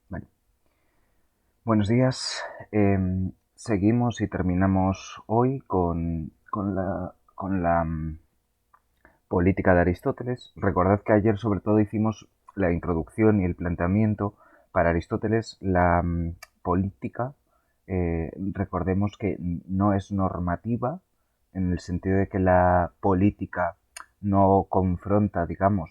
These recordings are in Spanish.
Vale. Buenos días. Seguimos y terminamos hoy con la política de Aristóteles. Recordad que ayer sobre todo hicimos la introducción y el planteamiento. Para Aristóteles la política, recordemos que no es normativa en el sentido de que la política no confronta, digamos,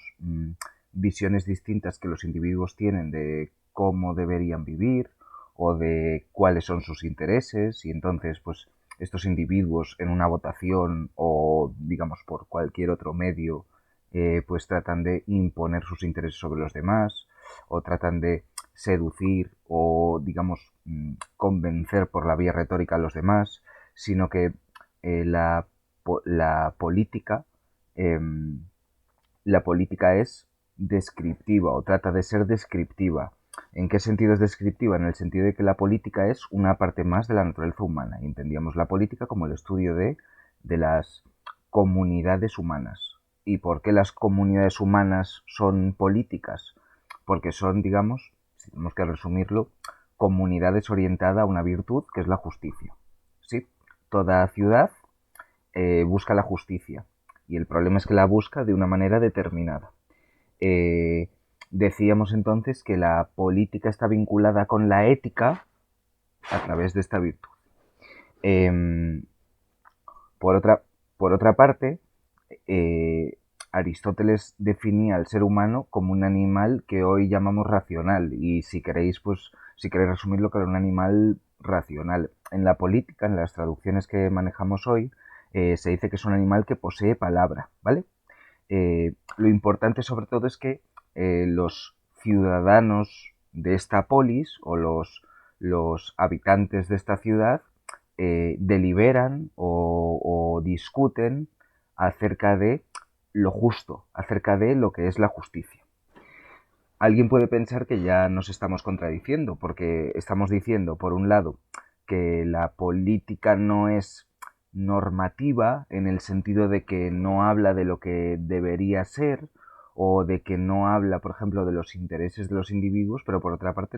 visiones distintas que los individuos tienen de cómo deberían vivir o de cuáles son sus intereses, y entonces pues estos individuos en una votación o digamos por cualquier otro medio pues tratan de imponer sus intereses sobre los demás o tratan de seducir o digamos convencer por la vía retórica a los demás, sino que la, la política eh, la política es descriptiva o trata de ser descriptiva. ¿En qué sentido es descriptiva? En el sentido de que la política es una parte más de la naturaleza humana. Y entendíamos la política como el estudio de las comunidades humanas. ¿Y por qué las comunidades humanas son políticas? Porque son, digamos, si tenemos que resumirlo, comunidades orientadas a una virtud que es la justicia. ¿Sí? Toda ciudad busca la justicia y el problema es que la busca de una manera determinada. Eh, Decíamos entonces que la política está vinculada con la ética a través de esta virtud. Eh, por, otra, por otra parte, Aristóteles definía al ser humano como un animal que hoy llamamos racional y si queréis, pues, si queréis resumirlo, que era un animal racional. En la política, en las traducciones que manejamos hoy, se dice que es un animal que posee palabra, ¿vale? Lo importante sobre todo es que los ciudadanos de esta polis o los habitantes de esta ciudad deliberan o discuten acerca de lo justo, acerca de lo que es la justicia. Alguien puede pensar que ya nos estamos contradiciendo, porque estamos diciendo, por un lado, que la política no es normativa en el sentido de que no habla de lo que debería ser o de que no habla, por ejemplo, de los intereses de los individuos, pero por otra parte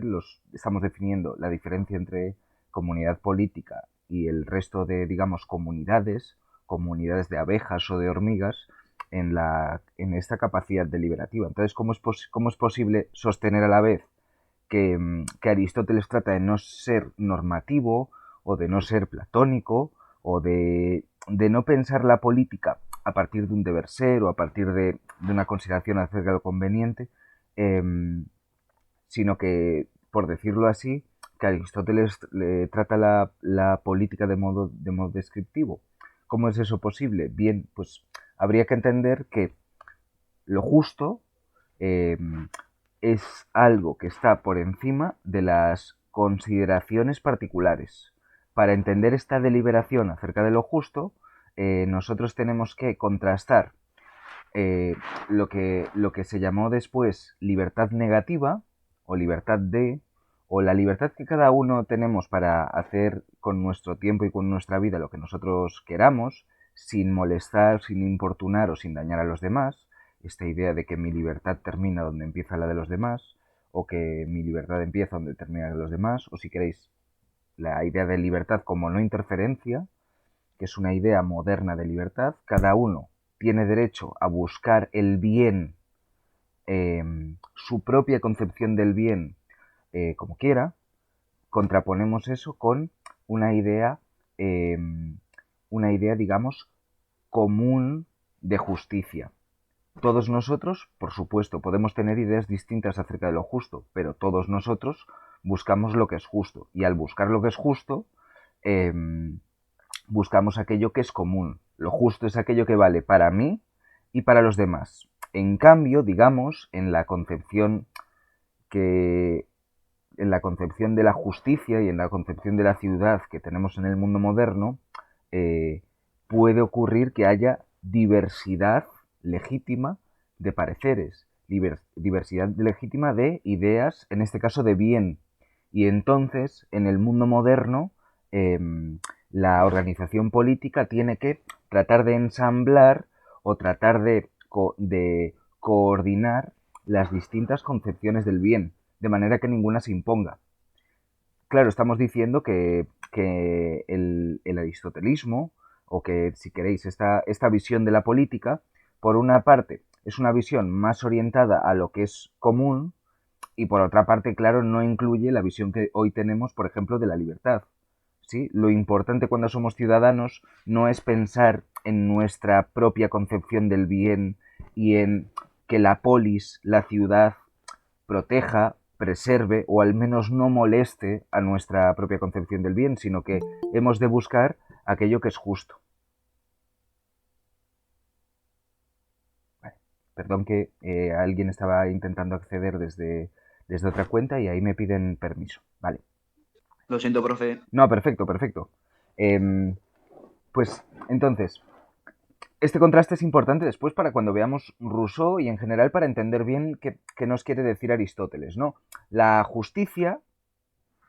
estamos definiendo la diferencia entre comunidad política y el resto de, digamos, comunidades de abejas o de hormigas, en esta capacidad deliberativa. Entonces, ¿cómo es posible sostener a la vez que Aristóteles trata de no ser normativo o de no ser platónico o de no pensar la política a partir de un deber ser o a partir de una consideración acerca de lo conveniente, eh, sino que, por decirlo así, que Aristóteles trata la política de modo descriptivo? ¿Cómo es eso posible? Bien, pues habría que entender que lo justo eh, es algo que está por encima de las consideraciones particulares. Para entender esta deliberación acerca de lo justo, nosotros tenemos que contrastar eh, lo que se llamó después libertad negativa o libertad de, o la libertad que cada uno tenemos para hacer con nuestro tiempo y con nuestra vida lo que nosotros queramos, sin molestar, sin importunar o sin dañar a los demás. Esta idea de que mi libertad termina donde empieza la de los demás, o que mi libertad empieza donde termina la de los demás, o si queréis, la idea de libertad como no interferencia, que es una idea moderna de libertad. Cada uno tiene derecho a buscar el bien, eh, su propia concepción del bien, como quiera. Contraponemos eso con una idea, eh, digamos, común de justicia. Todos nosotros, por supuesto, podemos tener ideas distintas acerca de lo justo, pero todos nosotros buscamos lo que es justo. Y al buscar lo que es justo, eh, buscamos aquello que es común. Lo justo es aquello que vale para mí y para los demás. En cambio, digamos, que en la concepción de la justicia y en la concepción de la ciudad que tenemos en el mundo moderno, eh, puede ocurrir que haya diversidad legítima de pareceres, diversidad legítima de ideas, en este caso de bien. Y entonces, en el mundo moderno, eh, la organización política tiene que tratar de ensamblar o tratar de coordinar las distintas concepciones del bien, de manera que ninguna se imponga. Claro, estamos diciendo que el aristotelismo, o que, si queréis, esta visión de la política, por una parte, es una visión más orientada a lo que es común, y por otra parte, claro, no incluye la visión que hoy tenemos, por ejemplo, de la libertad. ¿Sí? Lo importante cuando somos ciudadanos no es pensar en nuestra propia concepción del bien y en que la polis, la ciudad, proteja, preserve o al menos no moleste a nuestra propia concepción del bien, sino que hemos de buscar aquello que es justo. Vale. Perdón que alguien estaba intentando acceder desde otra cuenta y ahí me piden permiso. Vale. Lo siento, profe. No, perfecto, perfecto. Em, pues entonces, este contraste es importante después para cuando veamos Rousseau y en general para entender bien qué nos quiere decir Aristóteles, ¿no? La justicia,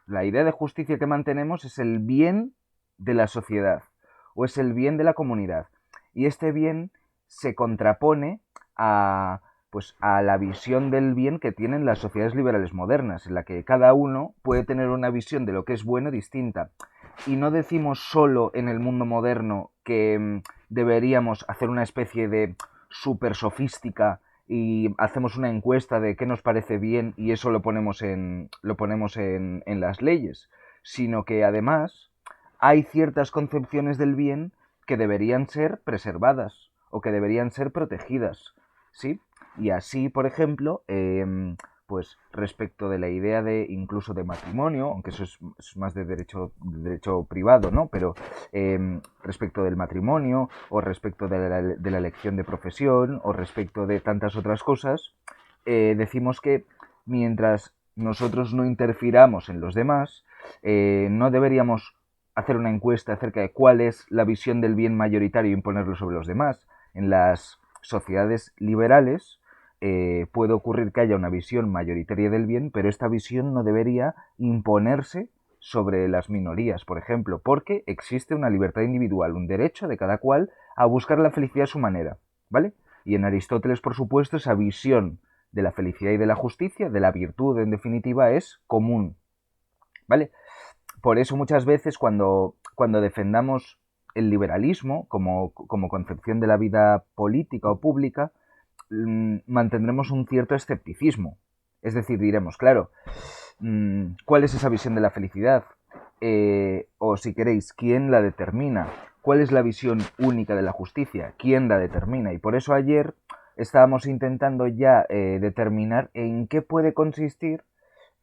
la idea de justicia que mantenemos es el bien de la sociedad o es el bien de la comunidad. Y este bien se contrapone a, pues, a la visión del bien que tienen las sociedades liberales modernas, en la que cada uno puede tener una visión de lo que es bueno distinta. Y no decimos solo en el mundo moderno que deberíamos hacer una especie de super sofística y hacemos una encuesta de qué nos parece bien y eso lo ponemos en las leyes, sino que además hay ciertas concepciones del bien que deberían ser preservadas o que deberían ser protegidas, ¿sí? Y así, por ejemplo, pues respecto de la idea de incluso de matrimonio, aunque eso es más de derecho privado, ¿no? Pero respecto del matrimonio o respecto de la elección de profesión o respecto de tantas otras cosas, decimos que mientras nosotros no interfiramos en los demás, no deberíamos hacer una encuesta acerca de cuál es la visión del bien mayoritario e imponerlo sobre los demás. En las sociedades liberales puede ocurrir que haya una visión mayoritaria del bien, pero esta visión no debería imponerse sobre las minorías, por ejemplo, porque existe una libertad individual, un derecho de cada cual a buscar la felicidad a su manera, ¿vale? Y en Aristóteles, por supuesto, esa visión de la felicidad y de la justicia, de la virtud en definitiva, es común, ¿vale? Por eso muchas veces cuando defendamos el liberalismo como concepción de la vida política o pública, mantendremos un cierto escepticismo. Es decir, diremos, claro, ¿cuál es esa visión de la felicidad? O si queréis, ¿quién la determina? ¿Cuál es la visión única de la justicia? ¿Quién la determina? Y por eso ayer estábamos intentando ya determinar en qué puede consistir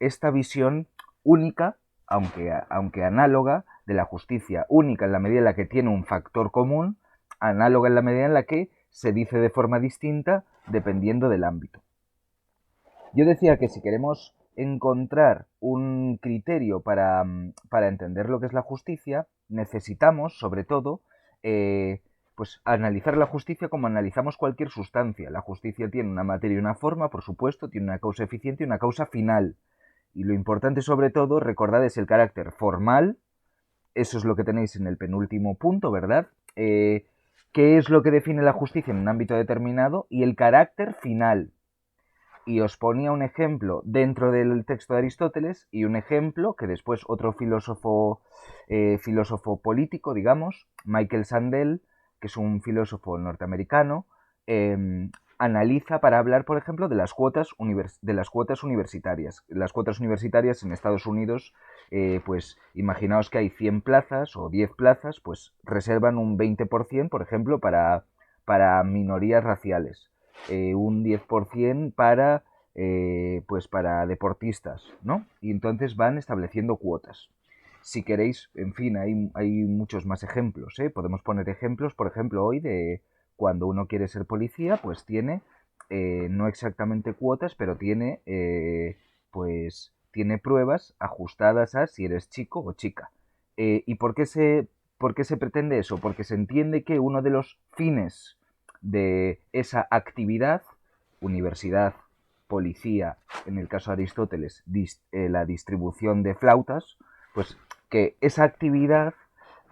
esta visión única, aunque análoga, de la justicia, única en la medida en la que tiene un factor común, análoga en la medida en la que se dice de forma distinta dependiendo del ámbito. Yo decía que si queremos encontrar un criterio para entender lo que es la justicia, necesitamos, sobre todo, pues analizar la justicia como analizamos cualquier sustancia. La justicia tiene una materia y una forma, por supuesto, tiene una causa eficiente y una causa final. Y lo importante, sobre todo, recordad, es el carácter formal. Eso es lo que tenéis en el penúltimo punto, ¿verdad? ¿Qué es lo que define la justicia en un ámbito determinado? Y el carácter final. Y os ponía un ejemplo dentro del texto de Aristóteles y un ejemplo que después otro filósofo político, digamos, Michael Sandel, que es un filósofo norteamericano, analiza para hablar, por ejemplo, de las cuotas universitarias. Las cuotas universitarias en Estados Unidos, pues imaginaos que hay 100 plazas o 10 plazas, pues reservan un 20%, por ejemplo, para minorías raciales, un 10% para deportistas, ¿no? Y entonces van estableciendo cuotas. Si queréis, en fin, hay muchos más ejemplos, ¿eh? Podemos poner ejemplos, por ejemplo, hoy de cuando uno quiere ser policía, pues tiene no exactamente cuotas, pero tiene pruebas ajustadas a si eres chico o chica. ¿Y por qué se pretende eso? Porque se entiende que uno de los fines de esa actividad, universidad, policía, en el caso de Aristóteles, la distribución de flautas, pues que esa actividad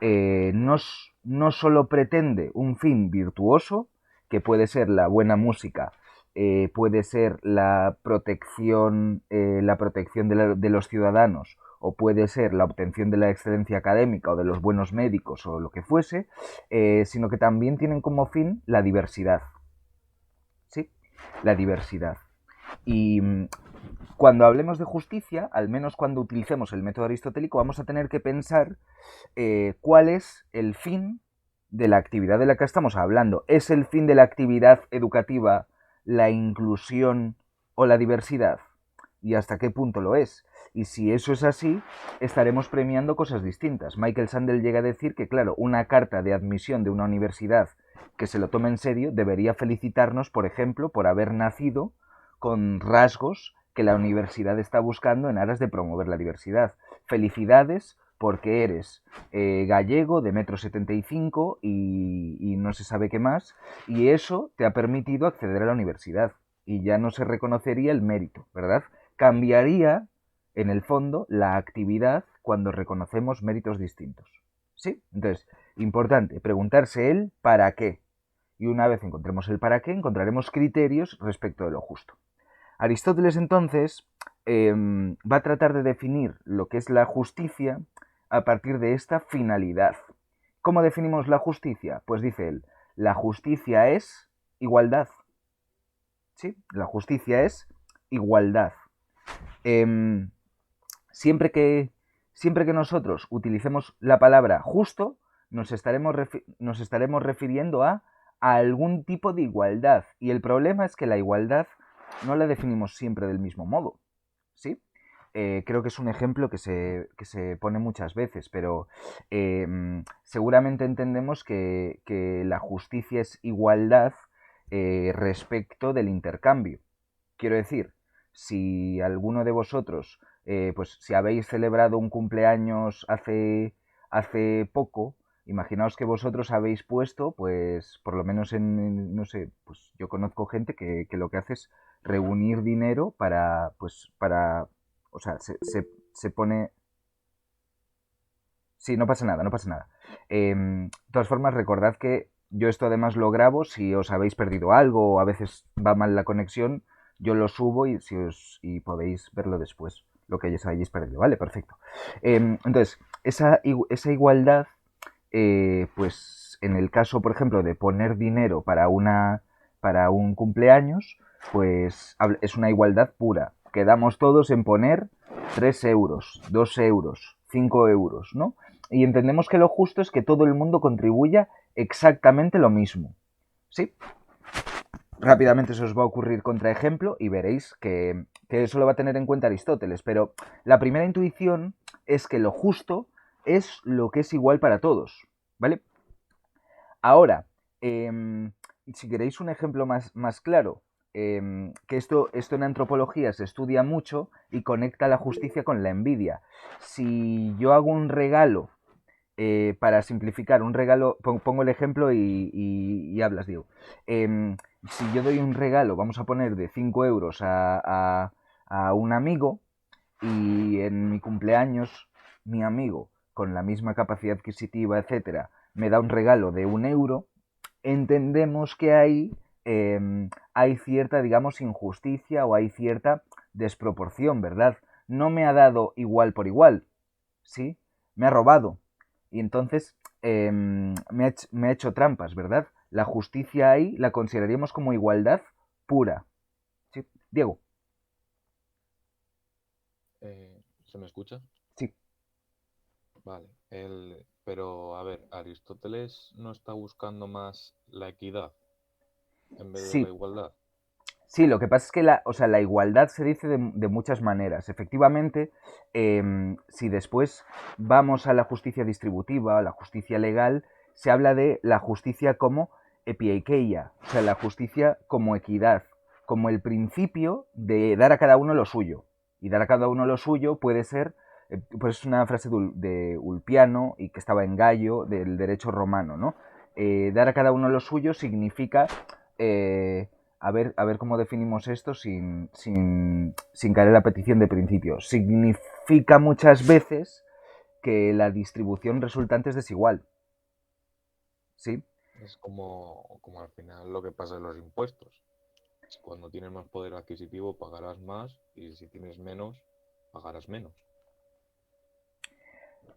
no solo pretende un fin virtuoso, que puede ser la buena música puede ser la protección de los ciudadanos, o puede ser la obtención de la excelencia académica o de los buenos médicos o lo que fuese, sino que también tienen como fin la diversidad. ¿Sí? La diversidad. Y cuando hablemos de justicia, al menos cuando utilicemos el método aristotélico, vamos a tener que pensar cuál es el fin de la actividad de la que estamos hablando. ¿Es el fin de la actividad educativa la inclusión o la diversidad? ¿Y hasta qué punto lo es? Y si eso es así, estaremos premiando cosas distintas. Michael Sandel llega a decir que, claro, una carta de admisión de una universidad que se lo tome en serio debería felicitarnos, por ejemplo, por haber nacido con rasgos que la universidad está buscando en aras de promover la diversidad. Felicidades porque eres gallego de 1,75 m y no se sabe qué más, y eso te ha permitido acceder a la universidad y ya no se reconocería el mérito, ¿verdad? Cambiaría, en el fondo, la actividad cuando reconocemos méritos distintos. ¿Sí? Entonces, importante, preguntarse el para qué. Y una vez encontremos el para qué, encontraremos criterios respecto de lo justo. Aristóteles, entonces, va a tratar de definir lo que es la justicia a partir de esta finalidad. ¿Cómo definimos la justicia? Pues dice él, la justicia es igualdad. ¿Sí? La justicia es igualdad. Eh, siempre, que, siempre que nosotros utilicemos la palabra justo, nos estaremos refiriendo a algún tipo de igualdad. Y el problema es que la igualdad no la definimos siempre del mismo modo. ¿Sí? Creo que es un ejemplo que se pone muchas veces, pero seguramente entendemos que la justicia es igualdad respecto del intercambio. Quiero decir, si alguno de vosotros, pues si habéis celebrado un cumpleaños hace poco, imaginaos que vosotros habéis puesto, pues por lo menos no sé, pues yo conozco gente que lo que hace es reunir dinero o sea, se pone. Sí, no pasa nada, no pasa nada. De todas formas, recordad que yo esto además lo grabo. Si os habéis perdido algo o a veces va mal la conexión, yo lo subo y podéis verlo después, lo que ya hayáis perdido. Vale, perfecto. Entonces, esa igualdad, pues en el caso, por ejemplo, de poner dinero para un cumpleaños, pues es una igualdad pura. Quedamos todos en poner 3 euros, 2 euros, 5 euros, ¿no? Y entendemos que lo justo es que todo el mundo contribuya exactamente lo mismo. ¿Sí? Rápidamente se os va a ocurrir contraejemplo y veréis que eso lo va a tener en cuenta Aristóteles. Pero la primera intuición es que lo justo es lo que es igual para todos. ¿Vale? Ahora, si queréis un ejemplo más claro, que esto en antropología se estudia mucho y conecta la justicia con la envidia. Si yo hago un regalo, para simplificar, un regalo, pongo el ejemplo y hablas, Diego. Si yo doy un regalo, vamos a poner de 5 euros a un amigo, y en mi cumpleaños mi amigo, con la misma capacidad adquisitiva, etcétera, me da un regalo de 1 euro, entendemos que ahí hay cierta, digamos, injusticia o hay cierta desproporción, ¿verdad? No me ha dado igual por igual, ¿sí? Me ha robado. Y entonces me ha hecho trampas, ¿verdad? La justicia ahí la consideraríamos como igualdad pura. ¿Sí? Diego. ¿Se me escucha? Sí. Vale. Pero, a ver, Aristóteles no está buscando más la equidad en vez de la Sí, igualdad. sí, lo que pasa es que o sea, la igualdad se dice de muchas maneras. Efectivamente, si después vamos a la justicia distributiva, a la justicia legal, se habla de la justicia como epieikeia, o sea, la justicia como equidad, como el principio de dar a cada uno lo suyo. Y dar a cada uno lo suyo puede ser, pues es una frase de Ulpiano y que estaba en Gallo, del derecho romano, ¿no? Dar a cada uno lo suyo significa... a ver cómo definimos esto sin caer en la petición de principio. Significa muchas veces que la distribución resultante es desigual. ¿Sí? Es como al final lo que pasa en los impuestos. cuando tienes más poder adquisitivo pagarás más y si tienes menos, pagarás menos.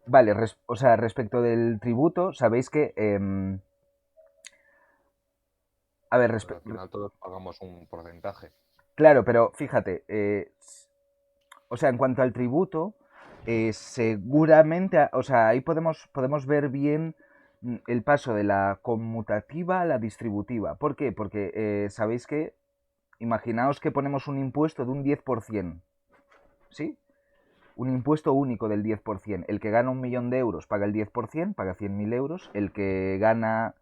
Vale, o sea, respecto del tributo, sabéis que... a ver, Pero al final todos pagamos un porcentaje. claro, pero fíjate, o sea, en cuanto al tributo, seguramente, o sea, ahí podemos ver bien el paso de la conmutativa a la distributiva. ¿Por qué? Porque sabéis que, imaginaos que ponemos un impuesto de un 10%, ¿sí? Un impuesto único del 10%. El que gana 1.000.000 de euros paga el 10%, paga 100.000 euros. El que gana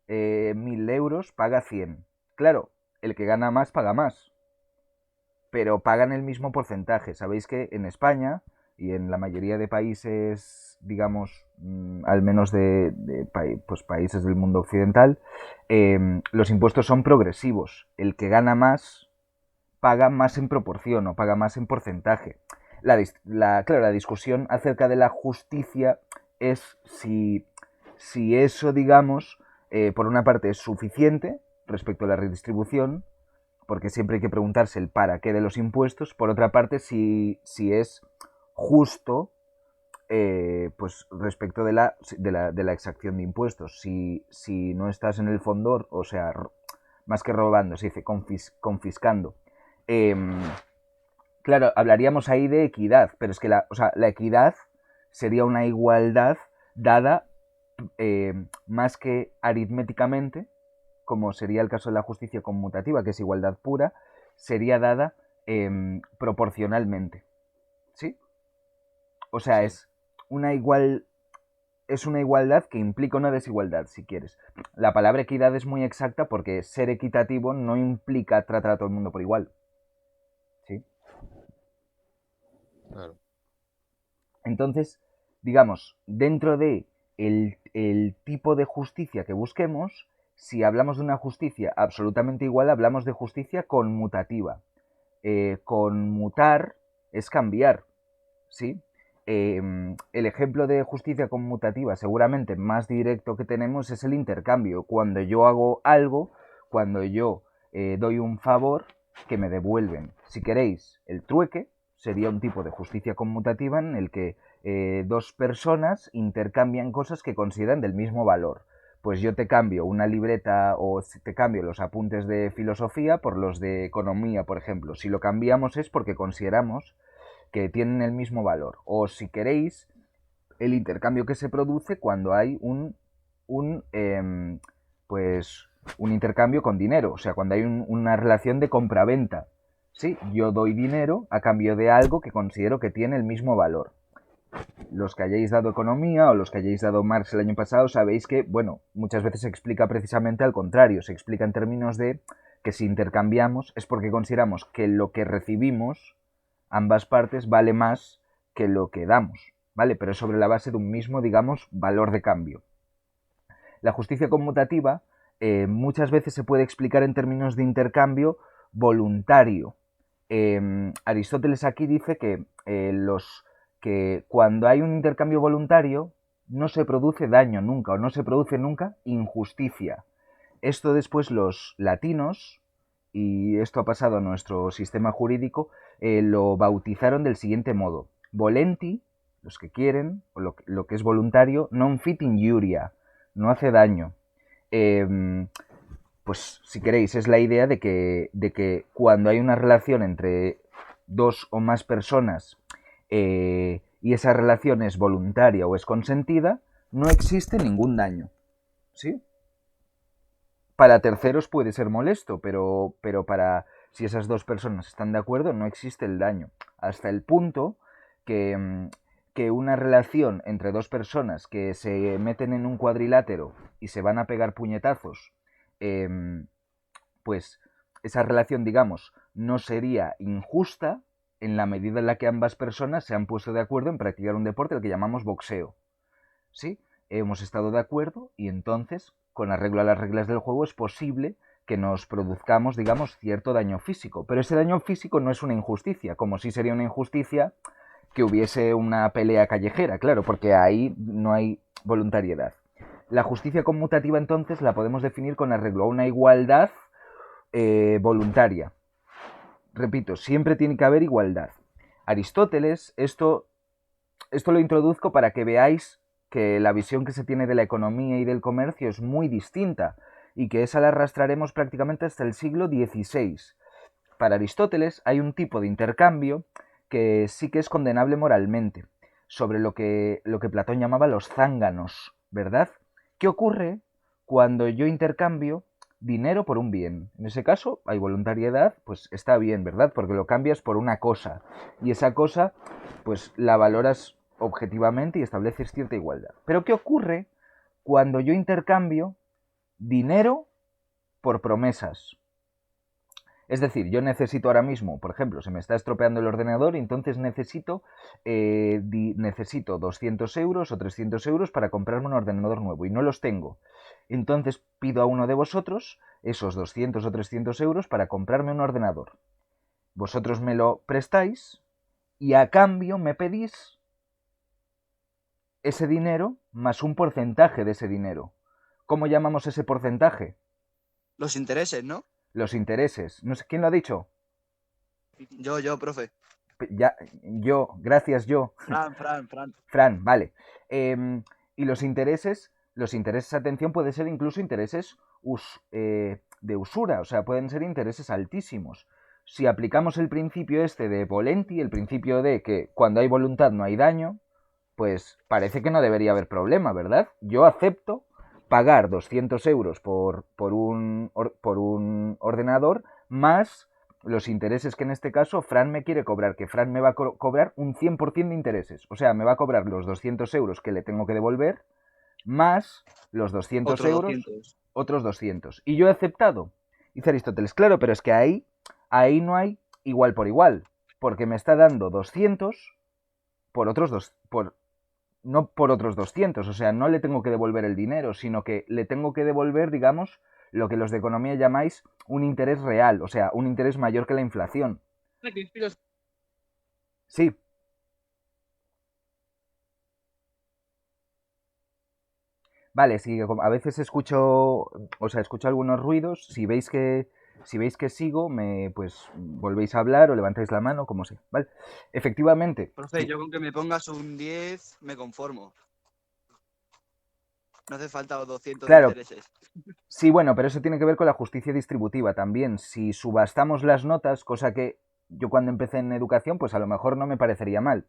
1.000 euros paga 100. Claro, el que gana más paga más, pero pagan el mismo porcentaje. Sabéis que en España y en la mayoría de países, digamos, al menos pues, países del mundo occidental, los impuestos son progresivos. El que gana más paga más en proporción o paga más en porcentaje. Claro, la discusión acerca de la justicia es si eso, digamos, por una parte es suficiente respecto a la redistribución, porque siempre hay que preguntarse el para qué de los impuestos. Por otra parte, si es justo, pues respecto de la exacción de impuestos. Si no estás en el fondo, o sea, más que robando, se dice confiscando. Claro, hablaríamos ahí de equidad, pero es que la equidad sería una igualdad dada más que aritméticamente, como sería el caso de la justicia conmutativa, que es igualdad pura, sería dada proporcionalmente. ¿Sí? O sea, Sí. es una igualdad que implica una desigualdad, si quieres. La palabra equidad es muy exacta porque ser equitativo no implica tratar a todo el mundo por igual. ¿Sí? Claro. Entonces, digamos, dentro de el tipo de justicia que busquemos, si hablamos de una justicia absolutamente igual, hablamos de justicia conmutativa. Conmutar es cambiar, ¿sí? El ejemplo de justicia conmutativa seguramente más directo que tenemos es el intercambio. Cuando yo hago algo, cuando yo doy un favor, que me devuelven. Si queréis, el trueque sería un tipo de justicia conmutativa en el que dos personas intercambian cosas que consideran del mismo valor. Pues yo te cambio una libreta o te cambio los apuntes de filosofía por los de economía, por ejemplo. Si lo cambiamos es porque consideramos que tienen el mismo valor. O si queréis, el intercambio que se produce cuando hay pues un intercambio con dinero, o sea, cuando hay una relación de compra-venta. Sí, yo doy dinero a cambio de algo que considero que tiene el mismo valor. Los que hayáis dado economía o los que hayáis dado Marx el año pasado sabéis que, bueno, muchas veces se explica precisamente al contrario, se explica en términos de que si intercambiamos es porque consideramos que lo que recibimos, ambas partes, vale más que lo que damos, ¿vale? Pero es sobre la base de un mismo, digamos, valor de cambio. La justicia conmutativa muchas veces se puede explicar en términos de intercambio voluntario. Aristóteles aquí dice que cuando hay un intercambio voluntario no se produce daño nunca o no se produce nunca injusticia. Esto después los latinos, y esto ha pasado a nuestro sistema jurídico, lo bautizaron del siguiente modo: volenti, los que quieren, o lo que es voluntario, non fit injuria, no hace daño. Pues si queréis, es la idea de que cuando hay una relación entre dos o más personas y esa relación es voluntaria o es consentida, no existe ningún daño. ¿Sí? Para terceros puede ser molesto, pero para si esas dos personas están de acuerdo no existe el daño. Hasta el punto que una relación entre dos personas que se meten en un cuadrilátero y se van a pegar puñetazos, pues esa relación, digamos, no sería injusta en la medida en la que ambas personas se han puesto de acuerdo en practicar un deporte al que llamamos boxeo. ¿Sí? Hemos estado de acuerdo y entonces, con arreglo a las reglas del juego, es posible que nos produzcamos, digamos, cierto daño físico. Pero ese daño físico no es una injusticia, como si sería una injusticia que hubiese una pelea callejera, claro, porque ahí no hay voluntariedad. La justicia conmutativa entonces la podemos definir con arreglo a una igualdad voluntaria. Repito, siempre tiene que haber igualdad. Aristóteles, esto lo introduzco para que veáis que la visión que se tiene de la economía y del comercio es muy distinta y que esa la arrastraremos prácticamente hasta el siglo XVI. Para Aristóteles hay un tipo de intercambio que sí que es condenable moralmente, sobre lo que Platón llamaba los zánganos, ¿verdad? ¿Qué ocurre cuando yo intercambio dinero por un bien? En ese caso hay voluntariedad, pues está bien, ¿verdad? Porque lo cambias por una cosa y esa cosa pues la valoras objetivamente y estableces cierta igualdad. Pero ¿qué ocurre cuando yo intercambio dinero por promesas? Es decir, yo necesito ahora mismo, por ejemplo, se me está estropeando el ordenador y entonces necesito 200 euros o 300 euros para comprarme un ordenador nuevo y no los tengo. Entonces pido a uno de vosotros esos 200 o 300 euros para comprarme un ordenador. Vosotros me lo prestáis y a cambio me pedís ese dinero más un porcentaje de ese dinero. ¿Cómo llamamos ese porcentaje? Los intereses, ¿no? Los intereses. No sé, ¿quién lo ha dicho? Yo, profe. Ya, gracias yo. Fran. Fran, vale. Y los intereses, atención, pueden ser incluso intereses de usura, o sea, pueden ser intereses altísimos. Si aplicamos el principio este de Volenti, el principio de que cuando hay voluntad no hay daño, pues parece que no debería haber problema, ¿verdad? Yo acepto pagar 200 euros por un ordenador más los intereses que en este caso Fran me quiere cobrar, que Fran me va a cobrar un 100% de intereses. O sea, me va a cobrar los 200 euros que le tengo que devolver más los 200 euros, 200. Otros 200. Y yo he aceptado. Dice Aristóteles, claro, pero es que ahí no hay igual por igual, porque me está dando 200 por otros no por otros 200, o sea, no le tengo que devolver el dinero, sino que le tengo que devolver, digamos, lo que los de economía llamáis un interés real, o sea, un interés mayor que la inflación. Sí. Vale, sí, a veces escucho algunos ruidos, si veis que sigo, pues volvéis a hablar o levantáis la mano, como sea, ¿vale? Efectivamente. Profe, yo con que me pongas un 10 me conformo. No hace falta los 200 claro, de intereses. Sí, bueno, pero eso tiene que ver con la justicia distributiva también. Si subastamos las notas, cosa que yo cuando empecé en educación, pues a lo mejor no me parecería mal.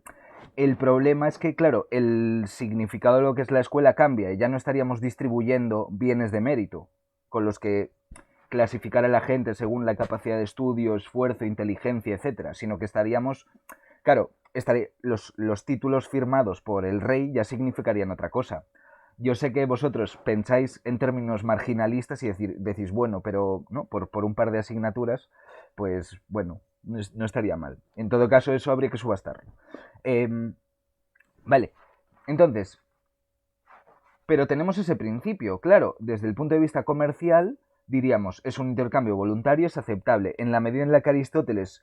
El problema es que, claro, el significado de lo que es la escuela cambia y ya no estaríamos distribuyendo bienes de mérito, con los que clasificar a la gente según la capacidad de estudio, esfuerzo, inteligencia, etcétera, sino que estaríamos, claro, los títulos firmados por el rey ya significarían otra cosa. Yo sé que vosotros pensáis en términos marginalistas y decís, bueno, pero no, por un par de asignaturas, pues bueno, no estaría mal. En todo caso, eso habría que subastarlo. Vale, entonces, pero tenemos ese principio, claro, desde el punto de vista comercial, diríamos, es un intercambio voluntario, es aceptable. En la medida en la que Aristóteles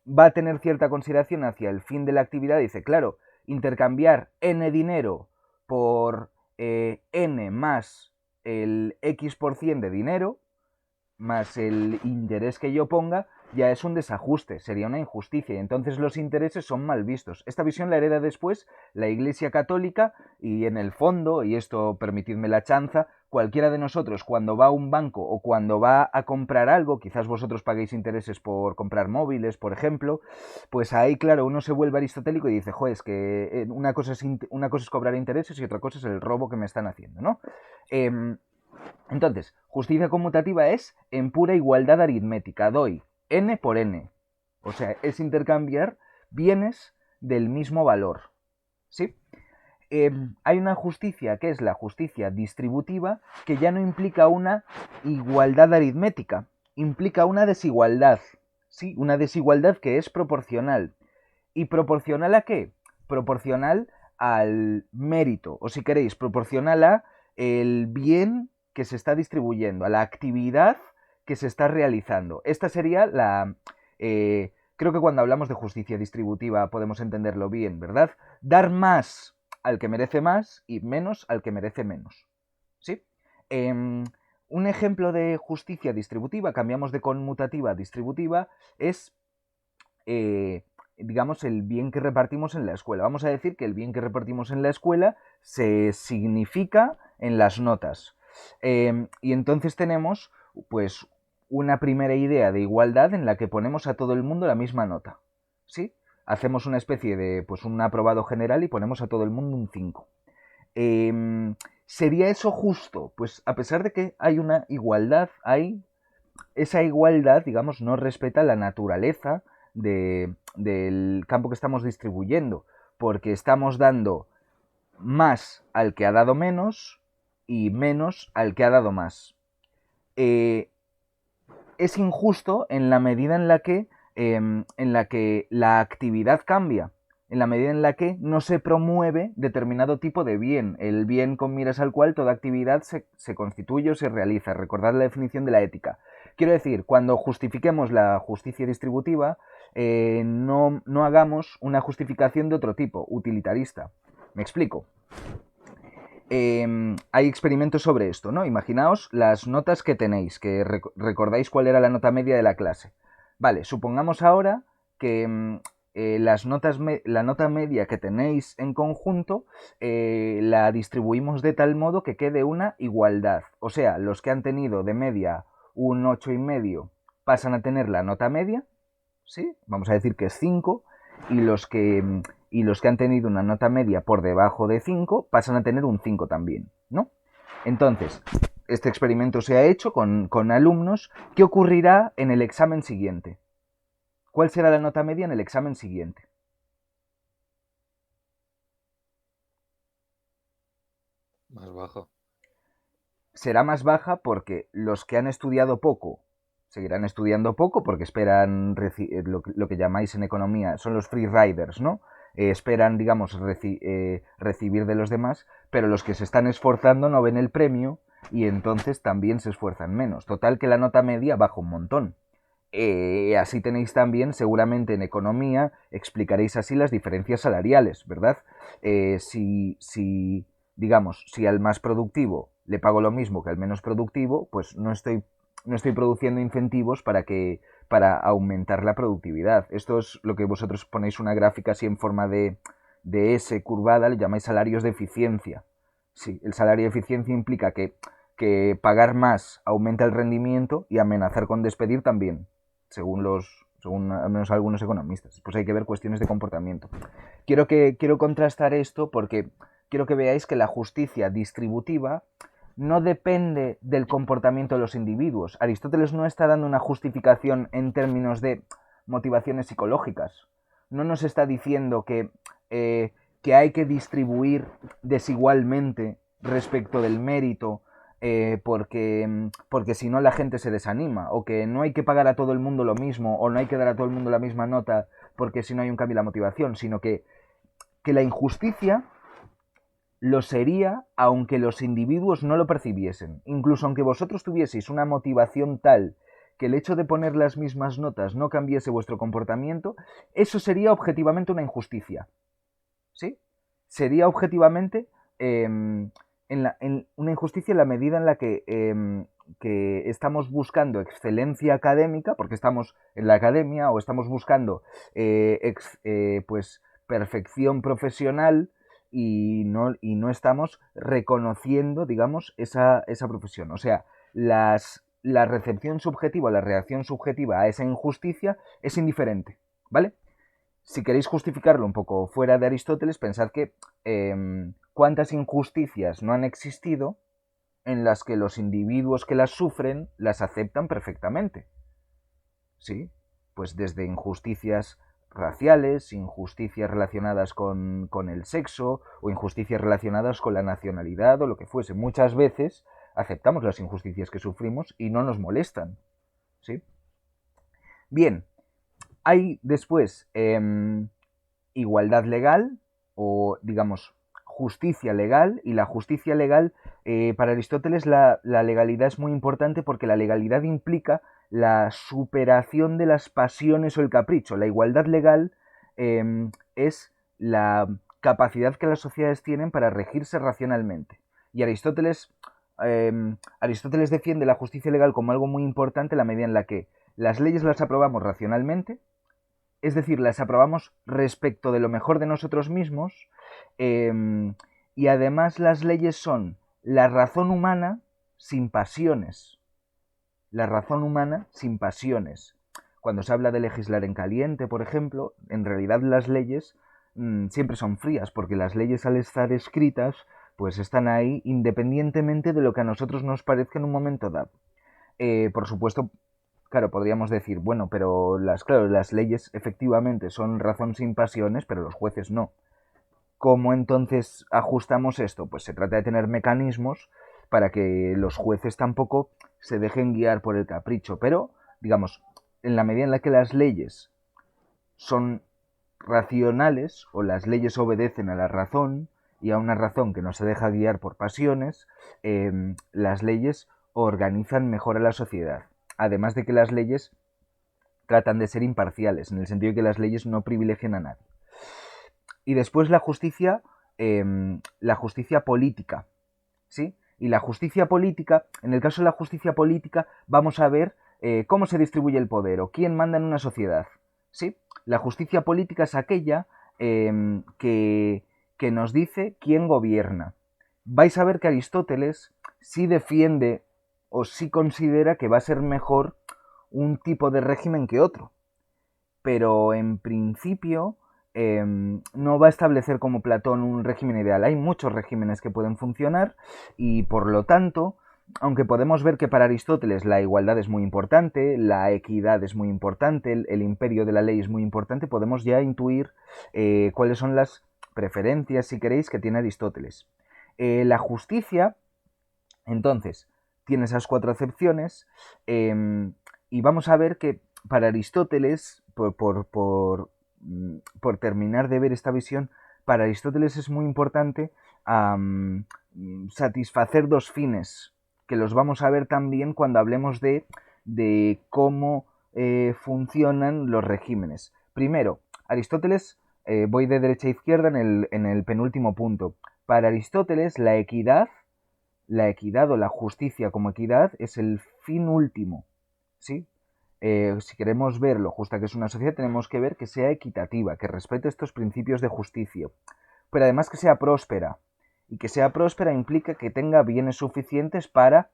va a tener cierta consideración hacia el fin de la actividad, dice, claro, intercambiar n dinero por n más el x% de dinero, más el interés que yo ponga, ya es un desajuste, sería una injusticia, y entonces los intereses son mal vistos. Esta visión la hereda después la Iglesia Católica y en el fondo, y esto permitidme la chanza, cualquiera de nosotros cuando va a un banco o cuando va a comprar algo, quizás vosotros paguéis intereses por comprar móviles, por ejemplo, pues ahí, claro, uno se vuelve aristotélico y dice, joder, es que una cosa es cobrar intereses y otra cosa es el robo que me están haciendo, ¿no? Entonces, justicia conmutativa es en pura igualdad aritmética. Doy n por n. O sea, es intercambiar bienes del mismo valor. ¿Sí? Hay una justicia que es la justicia distributiva que ya no implica una igualdad aritmética, implica una desigualdad. ¿Sí? Una desigualdad que es proporcional. ¿Y proporcional a qué? Proporcional al mérito, o si queréis, proporcional a el bien que se está distribuyendo, a la actividad que se está realizando. Esta sería la... creo que cuando hablamos de justicia distributiva podemos entenderlo bien, ¿verdad? Dar más al que merece más y menos al que merece menos. ¿Sí? Un ejemplo de justicia distributiva, cambiamos de conmutativa a distributiva, es, digamos, el bien que repartimos en la escuela. Vamos a decir que el bien que repartimos en la escuela se significa en las notas. Y entonces tenemos, pues, una primera idea de igualdad en la que ponemos a todo el mundo la misma nota. ¿Sí? Hacemos una especie de, pues, un aprobado general y ponemos a todo el mundo un 5. ¿Sería eso justo? Pues a pesar de que hay una igualdad, esa igualdad, digamos, no respeta la naturaleza del campo que estamos distribuyendo, porque estamos dando más al que ha dado menos y menos al que ha dado más. Es injusto en la medida en la que la actividad cambia, en la medida en la que no se promueve determinado tipo de bien, el bien con miras al cual toda actividad se constituye o se realiza. Recordad la definición de la ética. Quiero decir, cuando justifiquemos la justicia distributiva, no hagamos una justificación de otro tipo, utilitarista. Me explico. Hay experimentos sobre esto, ¿no? Imaginaos las notas que tenéis, que recordáis cuál era la nota media de la clase. Vale, supongamos ahora que la nota media que tenéis en conjunto la distribuimos de tal modo que quede una igualdad. O sea, los que han tenido de media un 8,5 pasan a tener la nota media, ¿sí? Vamos a decir que es 5, y los que han tenido una nota media por debajo de 5 pasan a tener un 5 también, ¿no? Entonces, este experimento se ha hecho con alumnos. ¿Qué ocurrirá en el examen siguiente? ¿Cuál será la nota media en el examen siguiente? Más baja. Será más baja porque los que han estudiado poco seguirán estudiando poco porque esperan lo que llamáis en economía, son los free riders, ¿no? Esperan, digamos, recibir de los demás, pero los que se están esforzando no ven el premio y entonces también se esfuerzan menos. Total que la nota media baja un montón. Así tenéis también, seguramente en economía, explicaréis así las diferencias salariales, ¿verdad? Si al más productivo le pago lo mismo que al menos productivo, pues no estoy produciendo incentivos para aumentar la productividad. Esto es lo que vosotros ponéis una gráfica así en forma de S curvada, le llamáis salarios de eficiencia. Sí, el salario de eficiencia implica que pagar más aumenta el rendimiento y amenazar con despedir también, según al menos algunos economistas. Pues hay que ver cuestiones de comportamiento. Quiero contrastar esto porque quiero que veáis que la justicia distributiva no depende del comportamiento de los individuos. Aristóteles no está dando una justificación en términos de motivaciones psicológicas. No nos está diciendo que hay que distribuir desigualmente respecto del mérito porque si no la gente se desanima, o que no hay que pagar a todo el mundo lo mismo, o no hay que dar a todo el mundo la misma nota porque si no hay un cambio en la motivación, sino que la injusticia lo sería aunque los individuos no lo percibiesen. Incluso aunque vosotros tuvieseis una motivación tal que el hecho de poner las mismas notas no cambiese vuestro comportamiento, eso sería objetivamente una injusticia. ¿Sí? Sería objetivamente una injusticia en la medida en la que estamos buscando excelencia académica, porque estamos en la academia, o estamos buscando pues perfección profesional, y no estamos reconociendo, digamos, esa profesión. O sea, la recepción subjetiva o la reacción subjetiva a esa injusticia es indiferente, ¿vale? Si queréis justificarlo un poco fuera de Aristóteles, pensad que cuántas injusticias no han existido en las que los individuos que las sufren las aceptan perfectamente. ¿Sí? Pues desde injusticias raciales, injusticias relacionadas con el sexo, o injusticias relacionadas con la nacionalidad o lo que fuese. Muchas veces aceptamos las injusticias que sufrimos y no nos molestan. ¿Sí? Bien, hay después igualdad legal, o digamos justicia legal, y la justicia legal, para Aristóteles la legalidad es muy importante porque la legalidad implica la superación de las pasiones o el capricho. La igualdad legal es la capacidad que las sociedades tienen para regirse racionalmente. Y Aristóteles Aristóteles defiende la justicia legal como algo muy importante en la medida en la que las leyes las aprobamos racionalmente, es decir, las aprobamos respecto de lo mejor de nosotros mismos, y además las leyes son la razón humana sin pasiones. La razón humana sin pasiones. Cuando se habla de legislar en caliente, por ejemplo, en realidad las leyes siempre son frías, porque las leyes al estar escritas, pues están ahí independientemente de lo que a nosotros nos parezca en un momento dado. Por supuesto, claro, podríamos decir, bueno, pero las leyes efectivamente son razón sin pasiones, pero los jueces no. ¿Cómo entonces ajustamos esto? Pues se trata de tener mecanismos para que los jueces tampoco se dejen guiar por el capricho, pero, digamos, en la medida en la que las leyes son racionales o las leyes obedecen a la razón y a una razón que no se deja guiar por pasiones, las leyes organizan mejor a la sociedad. Además de que las leyes tratan de ser imparciales, en el sentido de que las leyes no privilegian a nadie. Y después la justicia política, ¿sí? Y la justicia política, en el caso de la justicia política, vamos a ver cómo se distribuye el poder o quién manda en una sociedad, ¿sí? La justicia política es aquella que nos dice quién gobierna. Vais a ver que Aristóteles sí defiende o sí considera que va a ser mejor un tipo de régimen que otro, pero en principio no va a establecer como Platón un régimen ideal. Hay muchos regímenes que pueden funcionar y por lo tanto, aunque podemos ver que para Aristóteles la igualdad es muy importante, la equidad es muy importante, el imperio de la ley es muy importante, podemos ya intuir cuáles son las preferencias, si queréis, que tiene Aristóteles. La justicia, entonces, tiene esas 4 acepciones y vamos a ver que para Aristóteles, por terminar de ver esta visión, para Aristóteles es muy importante satisfacer 2 fines, que los vamos a ver también cuando hablemos de cómo funcionan los regímenes. Primero, Aristóteles, voy de derecha a izquierda en el penúltimo punto. Para Aristóteles, la equidad o la justicia como equidad es el fin último, ¿sí? Si queremos ver lo justa que es una sociedad, tenemos que ver que sea equitativa, que respete estos principios de justicia, pero además que sea próspera. Y que sea próspera implica que tenga bienes suficientes para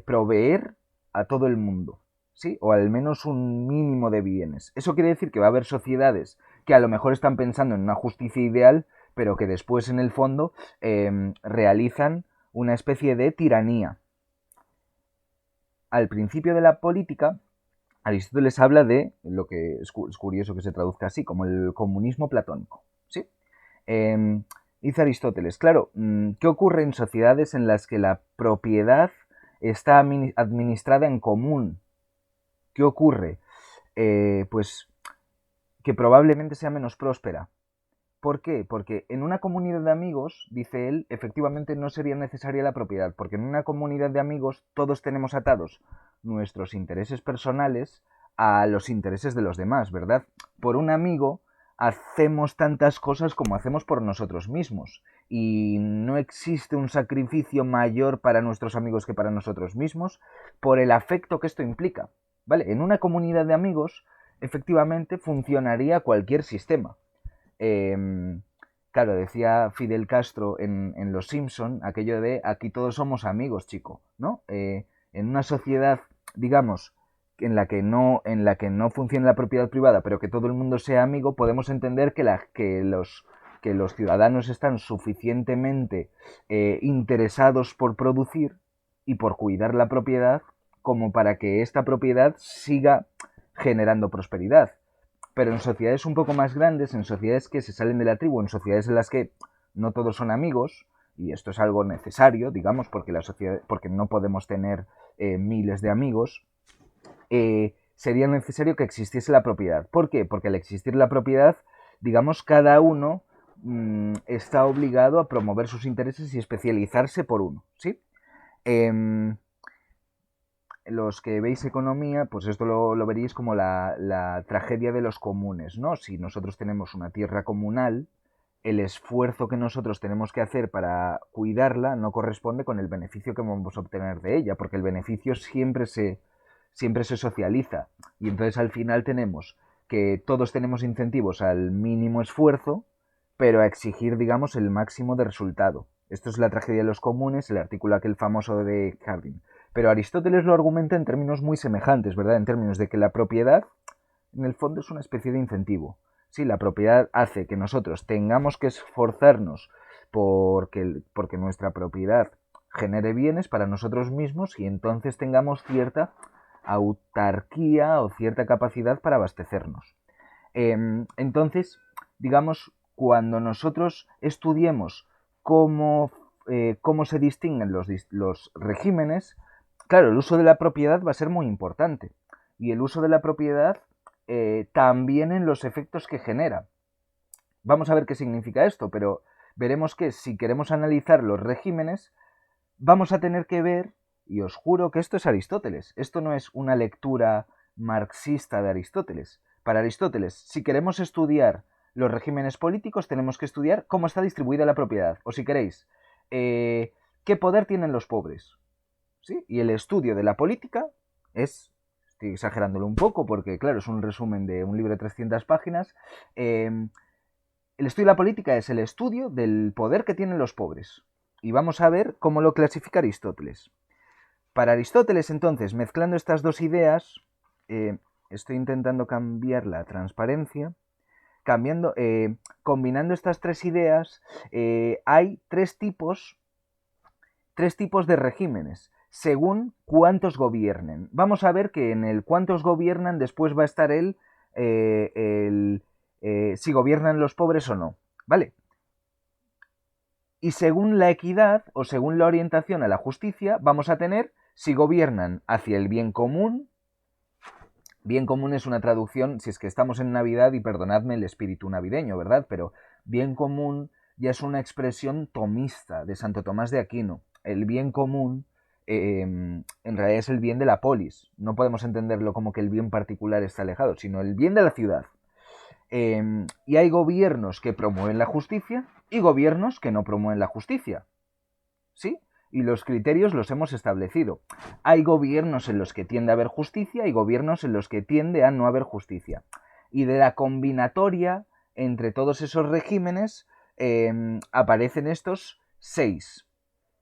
proveer a todo el mundo, ¿sí? O al menos un mínimo de bienes. Eso quiere decir que va a haber sociedades que a lo mejor están pensando en una justicia ideal, pero que después en el fondo realizan una especie de tiranía. Al principio de la política, Aristóteles habla de lo que es curioso que se traduzca así, como el comunismo platónico, ¿sí? Dice Aristóteles, claro, ¿qué ocurre en sociedades en las que la propiedad está administrada en común? ¿Qué ocurre? Pues que probablemente sea menos próspera. ¿Por qué? Porque en una comunidad de amigos, dice él, efectivamente no sería necesaria la propiedad, porque en una comunidad de amigos todos tenemos atados nuestros intereses personales a los intereses de los demás, ¿verdad? Por un amigo hacemos tantas cosas como hacemos por nosotros mismos y no existe un sacrificio mayor para nuestros amigos que para nosotros mismos por el afecto que esto implica, ¿vale? En una comunidad de amigos efectivamente funcionaría cualquier sistema. Claro, decía Fidel Castro en Los Simpson aquello de aquí todos somos amigos, chico, ¿no? En una sociedad, digamos, en la que no funcione la propiedad privada, pero que todo el mundo sea amigo, podemos entender que los ciudadanos están suficientemente interesados por producir y por cuidar la propiedad como para que esta propiedad siga generando prosperidad. Pero en sociedades un poco más grandes, en sociedades que se salen de la tribu, en sociedades en las que no todos son amigos, y esto es algo necesario, digamos, porque no podemos tener miles de amigos, sería necesario que existiese la propiedad. ¿Por qué? Porque al existir la propiedad, digamos, cada uno está obligado a promover sus intereses y especializarse por uno, ¿sí? Los que veis economía, pues esto lo veréis como la tragedia de los comunes, ¿no? Si nosotros tenemos una tierra comunal, el esfuerzo que nosotros tenemos que hacer para cuidarla no corresponde con el beneficio que vamos a obtener de ella, porque el beneficio siempre se socializa. Y entonces al final tenemos que todos tenemos incentivos al mínimo esfuerzo, pero a exigir, digamos, el máximo de resultado. Esto es la tragedia de los comunes, el artículo aquel famoso de Harding. Pero Aristóteles lo argumenta en términos muy semejantes, ¿verdad? En términos de que la propiedad, en el fondo, es una especie de incentivo. Sí, la propiedad hace que nosotros tengamos que esforzarnos porque nuestra propiedad genere bienes para nosotros mismos y entonces tengamos cierta autarquía o cierta capacidad para abastecernos. Entonces, digamos, cuando nosotros estudiemos cómo se distinguen los regímenes, claro, el uso de la propiedad va a ser muy importante. Y el uso de la propiedad también en los efectos que genera. Vamos a ver qué significa esto, pero veremos que si queremos analizar los regímenes, vamos a tener que ver, y os juro que esto es Aristóteles, esto no es una lectura marxista de Aristóteles. Para Aristóteles, si queremos estudiar los regímenes políticos, tenemos que estudiar cómo está distribuida la propiedad. O si queréis, qué poder tienen los pobres. ¿Sí? Y el estudio de la política es, estoy exagerándolo un poco porque, claro, es un resumen de un libro de 300 páginas. El estudio de la política es el estudio del poder que tienen los pobres. Y vamos a ver cómo lo clasifica Aristóteles. Para Aristóteles, entonces, mezclando estas dos ideas, estoy intentando cambiar la transparencia. Combinando estas tres ideas, hay tres tipos de regímenes, según cuántos gobiernen. Vamos a ver que en el cuántos gobiernan después va a estar si gobiernan los pobres o no, ¿vale? Y según la equidad o según la orientación a la justicia, vamos a tener si gobiernan hacia el bien común. Bien común es una traducción, si es que estamos en Navidad, y perdonadme el espíritu navideño, ¿verdad? Pero bien común ya es una expresión tomista de Santo Tomás de Aquino. El bien común en realidad es el bien de la polis. No podemos entenderlo como que el bien particular está alejado, sino el bien de la ciudad. Y hay gobiernos que promueven la justicia y gobiernos que no promueven la justicia. ¿Sí? Y los criterios los hemos establecido. Hay gobiernos en los que tiende a haber justicia y gobiernos en los que tiende a no haber justicia. Y de la combinatoria entre todos esos regímenes aparecen estos 6.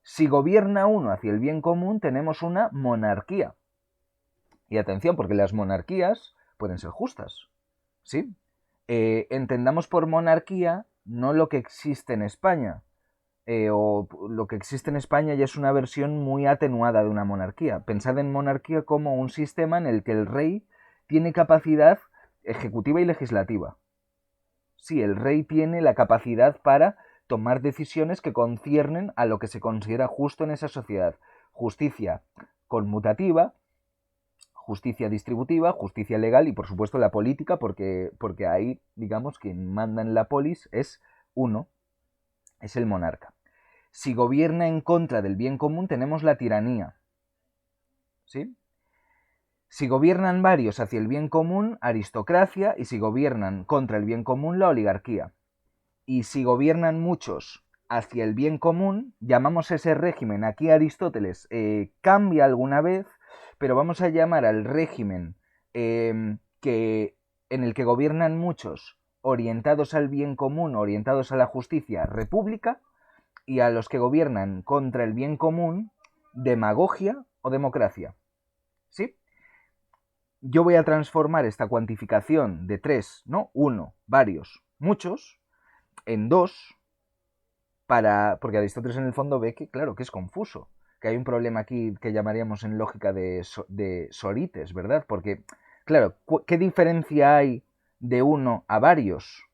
Si gobierna uno hacia el bien común, tenemos una monarquía. Y atención, porque las monarquías pueden ser justas. ¿Sí? Entendamos por monarquía no lo que existe en España, o lo que existe en España ya es una versión muy atenuada de una monarquía. Pensad en monarquía como un sistema en el que el rey tiene capacidad ejecutiva y legislativa. Sí, el rey tiene la capacidad para tomar decisiones que conciernen a lo que se considera justo en esa sociedad. Justicia conmutativa, justicia distributiva, justicia legal y, por supuesto, la política, porque ahí, digamos, quien manda en la polis es uno, es el monarca. Si gobierna en contra del bien común, tenemos la tiranía. ¿Sí? Si gobiernan varios hacia el bien común, aristocracia, y si gobiernan contra el bien común, la oligarquía. Y si gobiernan muchos hacia el bien común, llamamos ese régimen, aquí Aristóteles cambia alguna vez, pero vamos a llamar al régimen en el que gobiernan muchos orientados al bien común, orientados a la justicia, república, y a los que gobiernan contra el bien común, demagogia o democracia. ¿Sí? Yo voy a transformar esta cuantificación de 3, ¿no? 1, varios, muchos, en 2, porque Aristóteles en el fondo ve que, claro, que es confuso, que hay un problema aquí que llamaríamos en lógica de sorites, ¿verdad? Porque, claro, ¿qué diferencia hay de 1 a varios?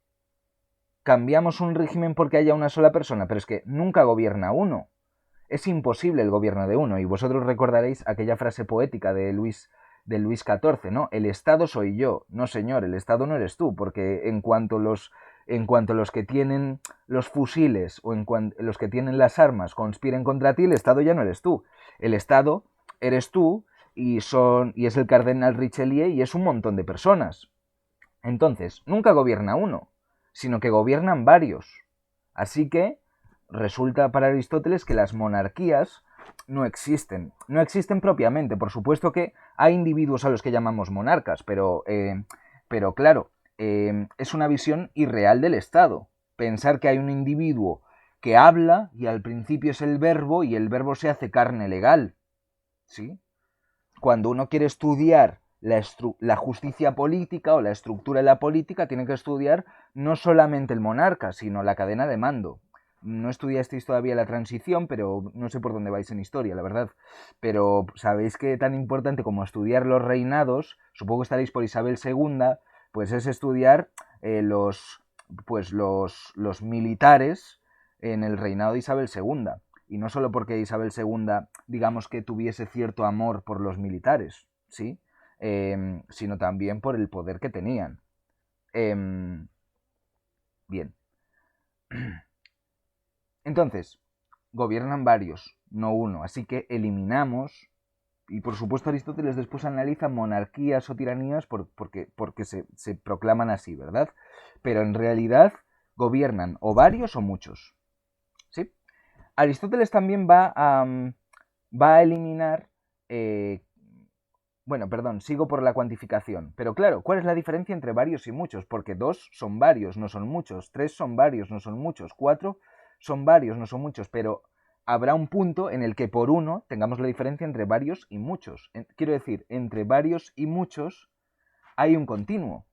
Cambiamos un régimen porque haya una sola persona, pero es que nunca gobierna uno. Es imposible el gobierno de uno, y vosotros recordaréis aquella frase poética de Luis XIV, ¿no? El Estado soy yo. No, señor, el Estado no eres tú, porque en cuanto los que tienen los fusiles o los que tienen las armas conspiren contra ti, el Estado ya no eres tú. El Estado eres tú y es el cardenal Richelieu y es un montón de personas. Entonces, nunca gobierna uno, sino que gobiernan varios. Así que resulta para Aristóteles que las monarquías no existen. No existen propiamente. Por supuesto que hay individuos a los que llamamos monarcas, pero claro, es una visión irreal del Estado. Pensar que hay un individuo que habla y al principio es el verbo y el verbo se hace carne legal. ¿Sí? Cuando uno quiere estudiar la justicia política o la estructura de la política, tiene que estudiar no solamente el monarca, sino la cadena de mando. No estudiasteis todavía la transición, pero no sé por dónde vais en historia, la verdad. Pero sabéis que tan importante como estudiar los reinados, supongo que estaréis por Isabel II, pues es estudiar los militares en el reinado de Isabel II. Y no solo porque Isabel II, digamos que tuviese cierto amor por los militares, ¿sí? Sino también por el poder que tenían. Bien. Entonces, gobiernan varios, no uno. Así que eliminamos, y por supuesto Aristóteles después analiza monarquías o tiranías porque se proclaman así, ¿verdad? Pero en realidad gobiernan o varios o muchos. ¿Sí? Aristóteles también va a eliminar... sigo por la cuantificación. Pero claro, ¿cuál es la diferencia entre varios y muchos? Porque 2 son varios, no son muchos. 3 son varios, no son muchos. 4 son varios, no son muchos. Pero habrá un punto en el que por 1 tengamos la diferencia entre varios y muchos. Quiero decir, entre varios y muchos hay un continuo.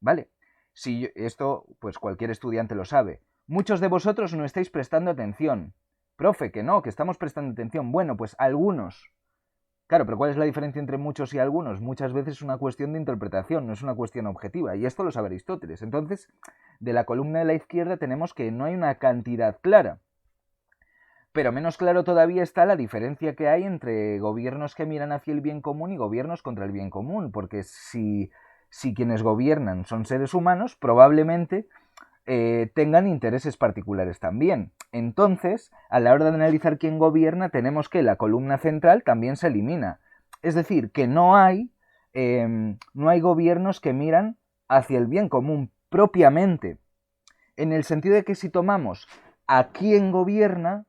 ¿Vale? Si esto, pues cualquier estudiante lo sabe. Muchos de vosotros no estáis prestando atención. Profe, que no, que estamos prestando atención. Bueno, pues algunos. Claro, pero ¿cuál es la diferencia entre muchos y algunos? Muchas veces es una cuestión de interpretación, no es una cuestión objetiva. Y esto lo sabe Aristóteles. Entonces, de la columna de la izquierda tenemos que no hay una cantidad clara. Pero menos claro todavía está la diferencia que hay entre gobiernos que miran hacia el bien común y gobiernos contra el bien común. Porque si quienes gobiernan son seres humanos, probablemente tengan intereses particulares también. Entonces, a la hora de analizar quién gobierna, tenemos que la columna central también se elimina. Es decir, que no hay gobiernos que miran hacia el bien común propiamente. En el sentido de que si tomamos a quien gobierna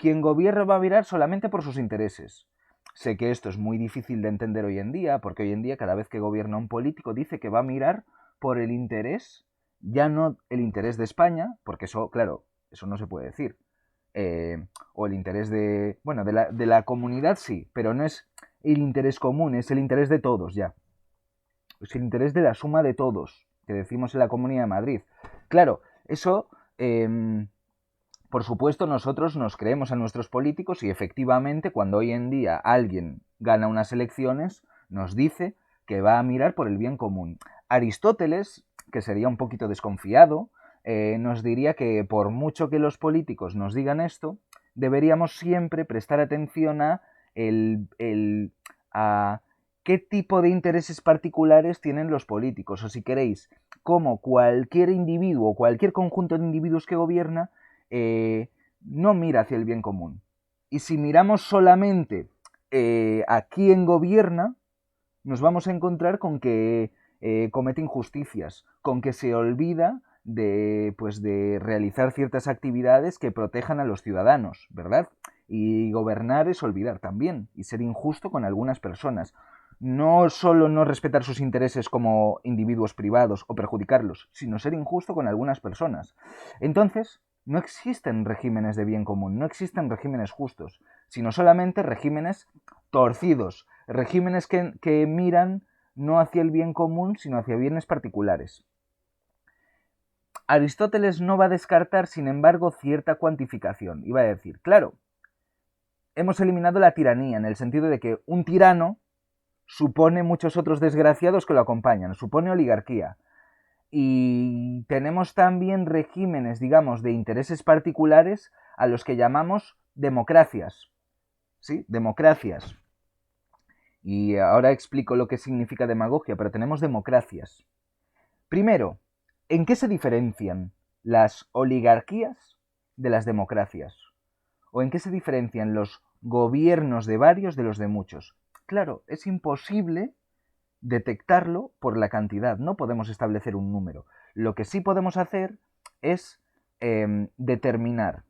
va a mirar solamente por sus intereses. Sé que esto es muy difícil de entender hoy en día, porque hoy en día cada vez que gobierna un político dice que va a mirar por el interés, ya no el interés de España, porque eso, claro, eso no se puede decir. O el interés de la comunidad sí, pero no es el interés común, es el interés de todos ya. Es el interés de la suma de todos, que decimos en la Comunidad de Madrid. Claro, eso, por supuesto, nosotros nos creemos a nuestros políticos y efectivamente cuando hoy en día alguien gana unas elecciones, nos dice que va a mirar por el bien común. Aristóteles, que sería un poquito desconfiado, nos diría que por mucho que los políticos nos digan esto, deberíamos siempre prestar atención a qué tipo de intereses particulares tienen los políticos, o si queréis, cómo cualquier individuo o cualquier conjunto de individuos que gobierna no mira hacia el bien común. Y si miramos solamente a quién gobierna, nos vamos a encontrar con que comete injusticias, con que se olvida de realizar ciertas actividades que protejan a los ciudadanos, ¿verdad? Y gobernar es olvidar también, y ser injusto con algunas personas. No solo no respetar sus intereses como individuos privados o perjudicarlos, sino ser injusto con algunas personas. Entonces, no existen regímenes de bien común, no existen regímenes justos, sino solamente regímenes torcidos, regímenes que miran no hacia el bien común, sino hacia bienes particulares. Aristóteles no va a descartar, sin embargo, cierta cuantificación. Y va a decir, claro, hemos eliminado la tiranía, en el sentido de que un tirano supone muchos otros desgraciados que lo acompañan, supone oligarquía. Y tenemos también regímenes, digamos, de intereses particulares a los que llamamos democracias. ¿Sí? Democracias. Y ahora explico lo que significa demagogia, pero tenemos democracias. Primero, ¿en qué se diferencian las oligarquías de las democracias? ¿O en qué se diferencian los gobiernos de varios de los de muchos? Claro, es imposible detectarlo por la cantidad, no podemos establecer un número. Lo que sí podemos hacer es determinar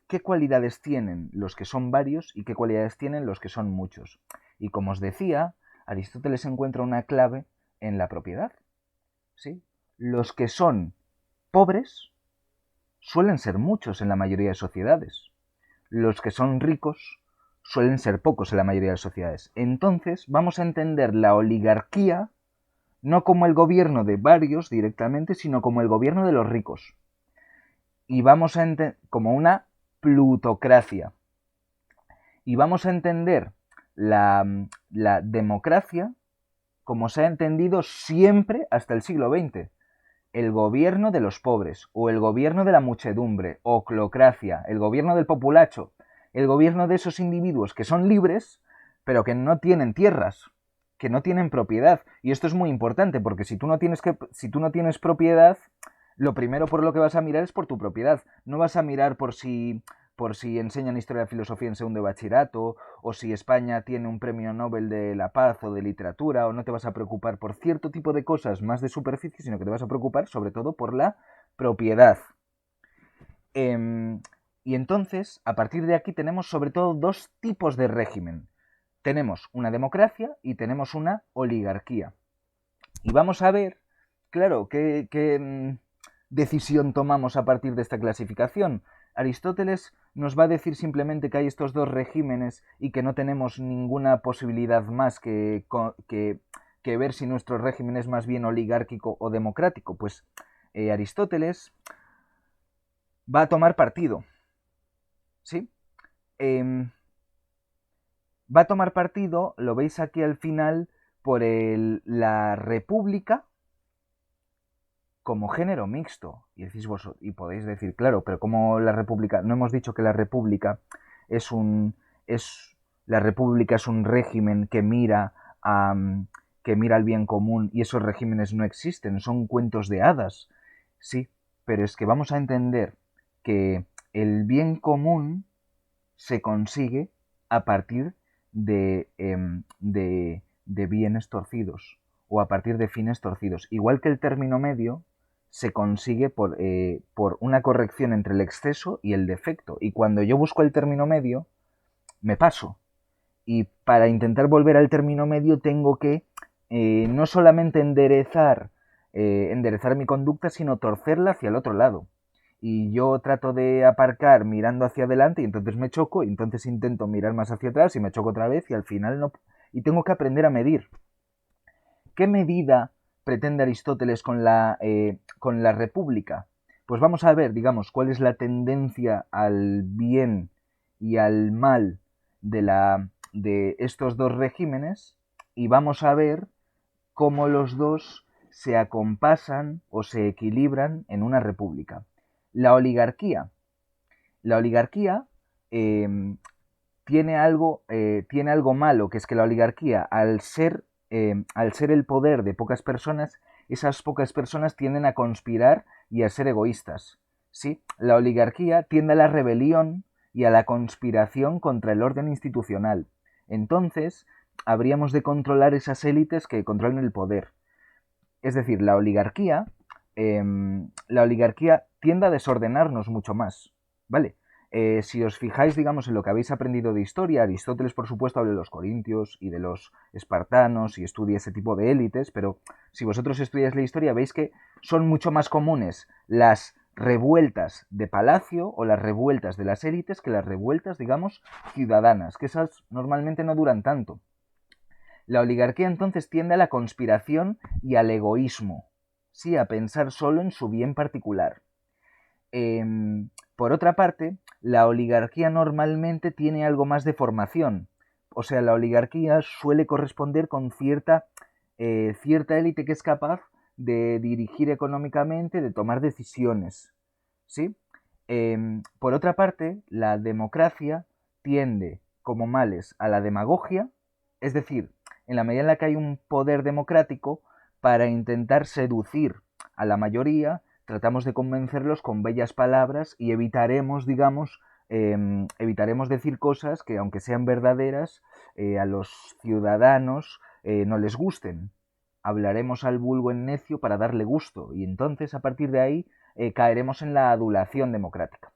qué cualidades tienen los que son varios y qué cualidades tienen los que son muchos. Y como os decía, Aristóteles encuentra una clave en la propiedad. ¿Sí? Los que son pobres suelen ser muchos en la mayoría de sociedades. Los que son ricos suelen ser pocos en la mayoría de sociedades. Entonces vamos a entender la oligarquía no como el gobierno de varios directamente, sino como el gobierno de los ricos. Y vamos a entender como una plutocracia. Y vamos a entender la democracia como se ha entendido siempre hasta el siglo XX. El gobierno de los pobres, o el gobierno de la muchedumbre, oclocracia, el gobierno del populacho, el gobierno de esos individuos que son libres, pero que no tienen tierras, que no tienen propiedad. Y esto es muy importante, porque si tú no tienes propiedad, lo primero por lo que vas a mirar es por tu propiedad. No vas a mirar por si enseñan historia de filosofía en segundo de bachillerato, o si España tiene un premio Nobel de la Paz o de literatura, o no te vas a preocupar por cierto tipo de cosas más de superficie, sino que te vas a preocupar sobre todo por la propiedad. Y entonces, a partir de aquí tenemos sobre todo dos tipos de régimen. Tenemos una democracia y tenemos una oligarquía. Y vamos a ver, claro, qué decisión tomamos a partir de esta clasificación. Aristóteles nos va a decir simplemente que hay estos dos regímenes y que no tenemos ninguna posibilidad más que ver si nuestro régimen es más bien oligárquico o democrático. Pues Aristóteles va a tomar partido. ¿Sí? Va a tomar partido, lo veis aquí al final, por la república como género mixto. Y decís vos, y podéis decir, claro, pero como la república, no hemos dicho que la república es un régimen que mira al bien común, y esos regímenes no existen, son cuentos de hadas. Sí, pero es que vamos a entender que el bien común se consigue a partir de bienes torcidos, o a partir de fines torcidos. Igual que el término medio se consigue por una corrección entre el exceso y el defecto. Y cuando yo busco el término medio, me paso. Y para intentar volver al término medio tengo que no solamente enderezar mi conducta, sino torcerla hacia el otro lado. Y yo trato de aparcar mirando hacia adelante y entonces me choco, y entonces intento mirar más hacia atrás y me choco otra vez y al final no. Y tengo que aprender a medir. ¿Qué medida pretende Aristóteles con la república? Pues vamos a ver, digamos, cuál es la tendencia al bien y al mal de estos dos regímenes, y vamos a ver cómo los dos se acompasan o se equilibran en una república. La oligarquía. La oligarquía tiene algo malo, que es que la oligarquía, al ser el poder de pocas personas, esas pocas personas tienden a conspirar y a ser egoístas. ¿Sí? La oligarquía tiende a la rebelión y a la conspiración contra el orden institucional. Entonces, habríamos de controlar esas élites que controlan el poder. Es decir, la oligarquía tiende a desordenarnos mucho más, ¿vale? Si os fijáis, digamos, en lo que habéis aprendido de historia, Aristóteles, por supuesto, habla de los corintios y de los espartanos y estudia ese tipo de élites, pero si vosotros estudiáis la historia veis que son mucho más comunes las revueltas de palacio o las revueltas de las élites que las revueltas, digamos, ciudadanas, que esas normalmente no duran tanto. La oligarquía entonces tiende a la conspiración y al egoísmo, sí, a pensar solo en su bien particular. Por otra parte, la oligarquía normalmente tiene algo más de formación. O sea, la oligarquía suele corresponder con cierta élite que es capaz de dirigir económicamente, de tomar decisiones. ¿Sí? Por otra parte, la democracia tiende, como males, a la demagogia, es decir, en la medida en la que hay un poder democrático, para intentar seducir a la mayoría, tratamos de convencerlos con bellas palabras y evitaremos, digamos, evitaremos decir cosas que, aunque sean verdaderas, a los ciudadanos no les gusten. Hablaremos al vulgo en necio para darle gusto, y entonces, a partir de ahí, caeremos en la adulación democrática.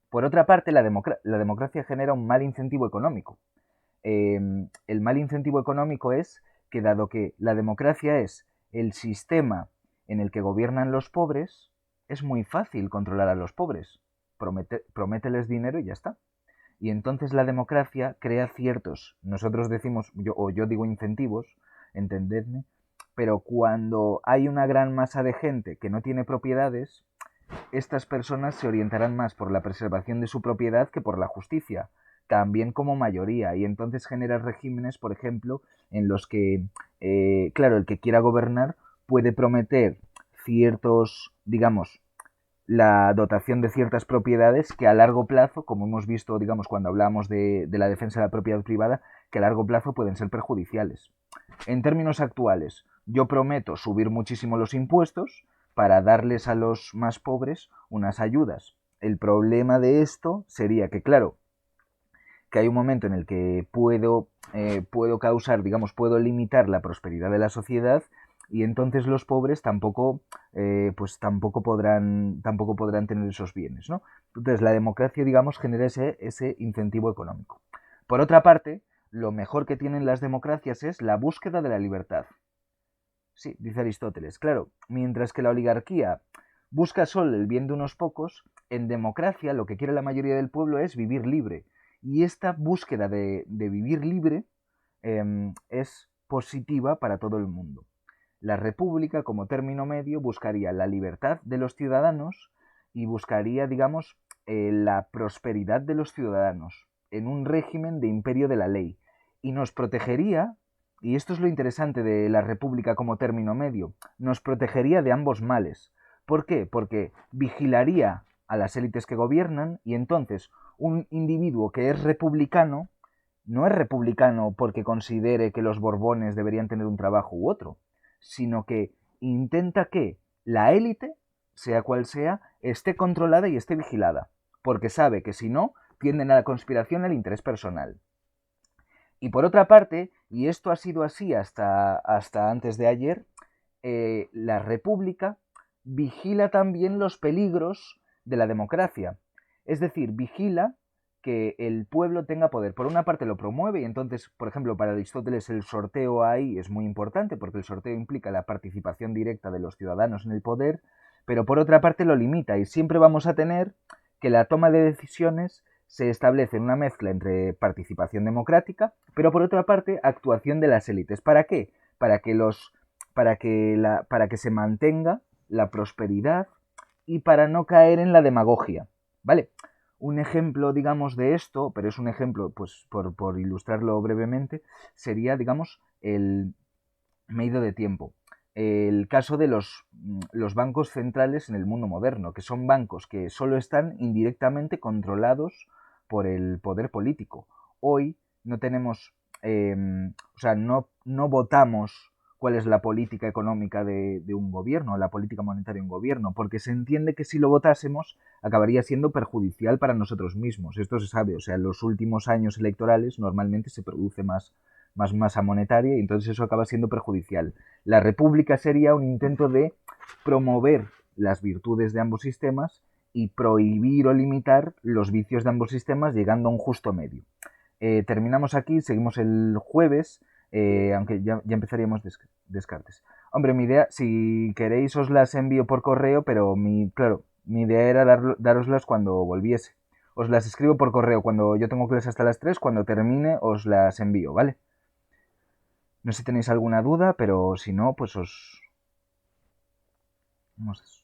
Por otra parte, la democracia genera un mal incentivo económico. El mal incentivo económico es que, dado que la democracia es el sistema en el que gobiernan los pobres, es muy fácil controlar a los pobres. Promételes dinero y ya está. Y entonces la democracia crea ciertos, nosotros decimos, yo digo incentivos, entendedme, pero cuando hay una gran masa de gente que no tiene propiedades, estas personas se orientarán más por la preservación de su propiedad que por la justicia, también como mayoría, y entonces genera regímenes, por ejemplo, en los que, claro, el que quiera gobernar puede prometer ciertos, digamos, la dotación de ciertas propiedades que a largo plazo, como hemos visto, digamos, cuando hablamos de la defensa de la propiedad privada, que a largo plazo pueden ser perjudiciales. En términos actuales, yo prometo subir muchísimo los impuestos para darles a los más pobres unas ayudas. El problema de esto sería que, claro, que hay un momento en el que puedo causar, digamos, puedo limitar la prosperidad de la sociedad y entonces los pobres tampoco podrán tener esos bienes, ¿no? Entonces la democracia, digamos, genera ese incentivo económico. Por otra parte, lo mejor que tienen las democracias es la búsqueda de la libertad. Sí, dice Aristóteles, claro, mientras que la oligarquía busca solo el bien de unos pocos, en democracia lo que quiere la mayoría del pueblo es vivir libre. Y esta búsqueda de vivir libre es positiva para todo el mundo. La república, como término medio, buscaría la libertad de los ciudadanos y buscaría, digamos, la prosperidad de los ciudadanos en un régimen de imperio de la ley. Y nos protegería, y esto es lo interesante de la república como término medio, nos protegería de ambos males. ¿Por qué? Porque vigilaría a las élites que gobiernan y entonces un individuo que es republicano no es republicano porque considere que los Borbones deberían tener un trabajo u otro, sino que intenta que la élite, sea cual sea, esté controlada y esté vigilada, porque sabe que si no, tienden a la conspiración y al interés personal. Y por otra parte, y esto ha sido así hasta antes de ayer, la república vigila también los peligros de la democracia. Es decir, vigila que el pueblo tenga poder. Por una parte lo promueve y entonces, por ejemplo, para Aristóteles el sorteo ahí es muy importante porque el sorteo implica la participación directa de los ciudadanos en el poder, pero por otra parte lo limita y siempre vamos a tener que la toma de decisiones se establece en una mezcla entre participación democrática, pero por otra parte actuación de las élites. ¿Para qué? Para que se mantenga la prosperidad y para no caer en la demagogia, ¿vale? Un ejemplo, digamos, de esto, pero es un ejemplo, pues, por ilustrarlo brevemente, sería, digamos, me he ido de tiempo, el caso de los bancos centrales en el mundo moderno, que son bancos que solo están indirectamente controlados por el poder político. Hoy no tenemos, no votamos cuál es la política económica de un gobierno, la política monetaria de un gobierno, porque se entiende que si lo votásemos acabaría siendo perjudicial para nosotros mismos. Esto se sabe, o sea, en los últimos años electorales normalmente se produce más masa monetaria y entonces eso acaba siendo perjudicial. La república sería un intento de promover las virtudes de ambos sistemas y prohibir o limitar los vicios de ambos sistemas llegando a un justo medio. Terminamos aquí, seguimos el jueves, aunque ya empezaríamos Descartes. Hombre, mi idea, si queréis os las envío por correo, pero mi idea era daroslas cuando volviese. Os las escribo por correo cuando yo tengo clases hasta las 3, cuando termine os las envío, ¿vale? No sé si tenéis alguna duda, pero si no, pues vamos a eso.